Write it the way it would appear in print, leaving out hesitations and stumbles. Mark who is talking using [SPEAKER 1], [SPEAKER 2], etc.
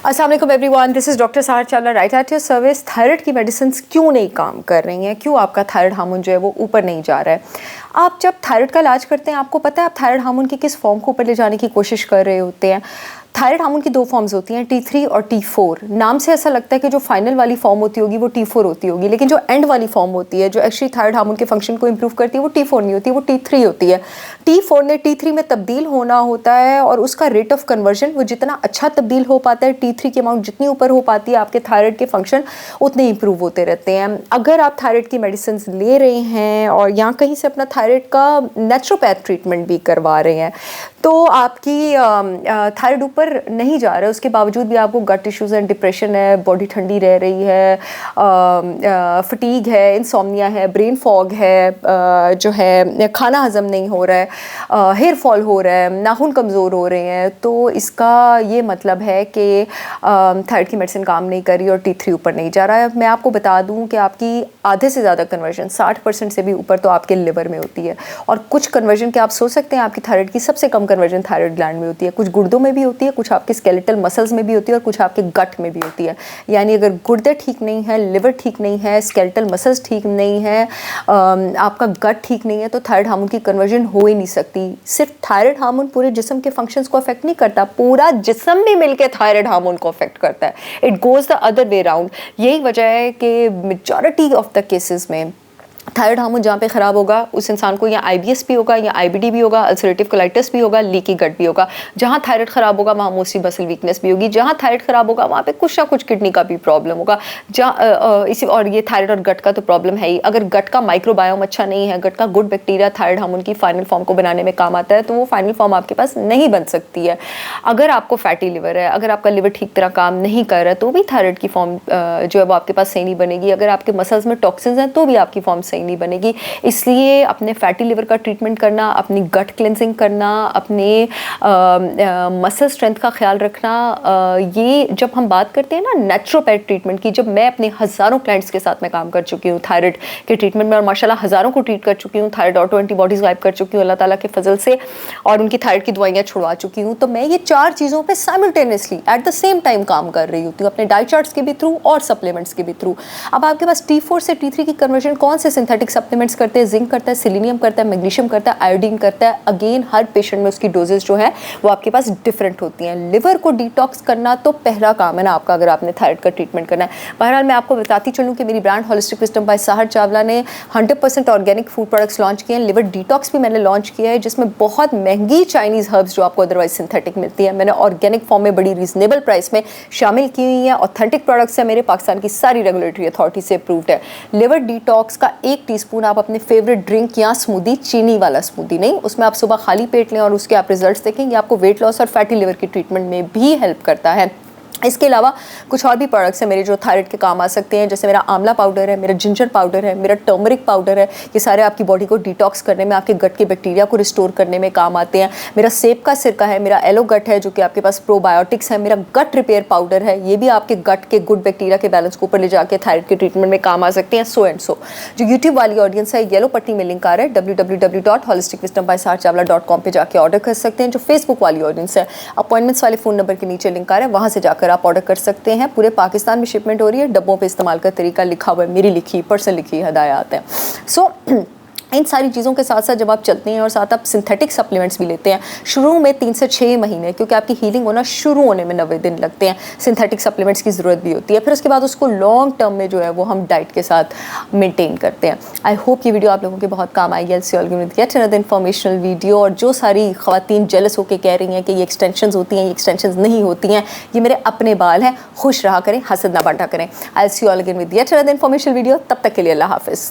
[SPEAKER 1] अस्सलाम वालेकुम everyone, this is doctor Sahar Chawla right at your service. Thyroid की मेडिसिन क्यों नहीं काम कर रही हैं, क्यों आपका थायराइड हार्मोन जो है वो ऊपर नहीं जा रहा है। आप जब थायराइड का इलाज करते हैं आपको पता है आप थायराइड हार्मोन की किस फॉर्म को ऊपर ले जाने की कोशिश कर रहे होते हैं। थायराइड हार्मोन की दो फॉर्म्स होती हैं, T3 और T4। नाम से ऐसा लगता है कि जो फाइनल वाली फॉर्म होती होगी वो T4 होती होगी, लेकिन जो एंड वाली फॉर्म होती है जो एक्चुअली थायराइड हार्मोन के फंक्शन को इंप्रूव करती है वो T4 नहीं होती, वो T3 होती है। T4 ने T3 में तब्दील होना होता है और उसका रेट ऑफ कन्वर्जन वो जितना अच्छा तब्दील हो पाता है, T3 की अमाउंट जितनी ऊपर हो पाती है आपके थायराइड के फंक्शन उतने इंप्रूव होते रहते हैं। अगर आप थायराइड की मेडिसिन ले रहे हैं और यहाँ कहीं से अपना थायराइड का नेचुरोपैथ ट्रीटमेंट भी करवा रहे हैं तो आपकी थायराइड ऊपर नहीं जा रहा है, उसके बावजूद भी आपको गट इश्यूज हैं, डिप्रेशन है, बॉडी ठंडी रह रही है, फटीग है, इंसोम्निया है, ब्रेन फॉग है, जो है खाना हजम नहीं हो रहा है, हेयर फॉल हो रहा है, नाखून कमज़ोर हो रहे हैं, तो इसका ये मतलब है कि थायराइड की मेडिसिन काम नहीं कर रही और T3 ऊपर नहीं जा रहा है। मैं आपको बता दूं कि आपकी आधे से ज़्यादा कन्वर्जन 60% से भी ऊपर तो आपके लिवर में होती है और कुछ कन्वर्जन के आप सोच सकते हैं आपकी थायराइड की सबसे कम कन्वर्जन थायराइड ग्लैंड में होती है, कुछ गुर्दों में भी होती है, कुछ आपके स्केलेटल मसल्स में भी होती है और कुछ आपके गट में भी होती है। यानी अगर गुर्दे ठीक नहीं है, लिवर ठीक नहीं है, स्केलेटल मसल्स ठीक नहीं है, आपका गट ठीक नहीं है तो थायराइड हार्मोन की कन्वर्जन हो ही नहीं सकती। सिर्फ थायराइड हार्मोन पूरे जिस्म के फंक्शंस को अफेक्ट नहीं करता, पूरा जिस्म भी मिलकर थायराइड हार्मोन को अफेक्ट करता है। It goes the other way round. यही वजह है कि मेजॉरिटी ऑफ द केसेस में थायराइड हार्मोन जहाँ पे ख़राब होगा उस इंसान को या IBS भी होगा या IBD भी होगा, अल्सरेटिव कोलाइटिस भी होगा, लीकी गट भी होगा। जहाँ थायराइड ख़राब होगा वहाँ मोस्टली मसल वीकनेस भी होगी, जहाँ थायराइड ख़राब होगा वहाँ पे कुछ ना कुछ किडनी का भी प्रॉब्लम होगा। जहाँ इसी और ये थायराइड और गट का तो प्रॉब्लम है ही। अगर गट का माइक्रोबायोम अच्छा नहीं है, गट का गुड बैक्टीरिया थायराइड हार्मोन की फाइनल फॉर्म को बनाने में काम आता है तो वो फाइनल फॉर्म आपके पास नहीं बन सकती है। अगर आपको फैटी लिवर है, अगर आपका लिवर ठीक तरह काम नहीं कर रहा है तो भी थायराइड की फॉर्म जो है वो आपके पास सही नहीं बनेगी। अगर आपके मसल्स में टॉक्सिन्स हैं तो भी आपकी फॉर्म सही नहीं बनेगी। इसलिए अपने फैटी लिवर का ट्रीटमेंट करना, अपनी गट क्लेंजिंग करना, अपने मसल स्ट्रेंथ का ख्याल रखना, ये जब हम बात करते हैं ना नेचुरोपैथ ट्रीटमेंट की, जब मैं अपने हज़ारों क्लाइंट्स के साथ में काम कर चुकी हूँ थायराइड के ट्रीटमेंट में और माशाल्लाह हज़ारों को ट्रीट कर चुकी हूँ, थायराइड ऑटो एंटीबॉडीज़ गायब कर चुकी हूँ अल्लाह ताला के फजल से और उनकी थायराइड की दवाइयाँ छुड़वा चुकी हूँ, तो मैं ये चार चीज़ों पर simultaneously at the same time काम कर रही होती हूँ, अपने डाइट चार्ट्स के भी थ्रू और सप्लीमेंट्स के भी थ्रू। अब आपके पास T4 से T3 की कन्वर्जन कौन से सिंथेटिक सप्लीमेंट्स करते हैं? जिंक करता है, सेलेनियम करता है, मैग्नीशियम करता है, आयोडीन करता है। अगेन हर पेशेंट में उसकी डोजेस जो है वो आपके पास डिफरेंट होती हैं। लिवर को डिटॉक्स करना तो पहला काम है ना आपका, अगर आपने थायराइड का ट्रीटमेंट करना है। बहरहाल मैं आपको बताती चलूँ कि मेरी brand holistic wisdom by Sahar Chawla ने 100% ऑर्गेनिक फूड प्रोडक्ट्स लॉन्च किए हैं। लिवर डिटॉक्स भी मैंने लॉन्च किया है जिसमें बहुत महंगी चाइनीज़ हर्ब्स जो आपको अदरवाइज सिंथेटिक मिलती है मैंने ऑर्गेनिक फॉर्म में बड़ी रीजनेबल प्राइस में शामिल की हुई है। ऑथेंटिक प्रोडक्ट्स है, मेरे पाकिस्तान की सारी रेगुलेटरी अथॉरिटी से अप्रूव्ड है। लिवर डिटॉक्स का 1 टीस्पून आप अपने फेवरेट ड्रिंक या स्मूदी, चीनी वाला स्मूदी नहीं, उसमें आप सुबह खाली पेट लें और उसके आप रिजल्ट्स देखें, ये आपको वेट लॉस और फैटी लिवर की ट्रीटमेंट में भी हेल्प करता है। इसके अलावा कुछ और भी प्रोडक्ट्स हैं मेरे जो थायराइड के काम आ सकते हैं, जैसे मेरा आंवला पाउडर है, मेरा जिंजर पाउडर है, मेरा टर्मरिक पाउडर है। ये सारे आपकी बॉडी को डिटॉक्स करने में, आपके गट के बैक्टीरिया को रिस्टोर करने में काम आते हैं। मेरा सेब का सिरका है, मेरा एलो गट है जो कि आपके पास प्रोबायोटिक्स है, मेरा गट रिपेयर पाउडर है, ये भी आपके गट के गुड बैक्टीरिया के बैलेंस को ऊपर ले जाके थायराइड के ट्रीटमेंट में काम आ सकते हैं। सो एंड सो जो यूट्यूब वाली ऑडियंस है, येलो पट्टी में लिंक आ रहा है www.holisticwisdombysaharchavla.com पे जाके ऑर्डर कर सकते हैं। जो फेसबुक वाली ऑडियंस है, अपॉइंटमेंट्स वाले फ़ोन नंबर के नीचे लिंक आ रहा है, वहाँ से जाकर आप ऑर्डर कर सकते हैं। पूरे पाकिस्तान में शिपमेंट हो रही है, डब्बों पे इस्तेमाल का तरीका लिखा हुआ है, मेरी लिखी पर्सनल लिखी हदायत है। सो इन सारी चीज़ों के साथ साथ जब आप चलते हैं और साथ आप सिंथेटिक सप्लीमेंट्स भी लेते हैं, शुरू में 3 से 6 महीने, क्योंकि आपकी हीलिंग होना शुरू होने में 90 दिन लगते हैं, सिंथेटिक सप्लीमेंट्स की ज़रूरत भी होती है। फिर उसके बाद उसको लॉन्ग टर्म में जो है वो हम डाइट के साथ मेंटेन करते हैं। आई होप ये वीडियो आप लोगों के बहुत काम आई। Informational video. और जो सारी ख़वातीन जेलस होकर कह रही हैं कि ये एक्सटेंशंस होती हैं, ये एक्सटेंशंस नहीं होती हैं, ये मेरे अपने बाल हैं, खुश रहा करें, हसद ना बांटा करें। I see you all again with yet another informational video. तब तक के लिए अल्लाह हाफिज़।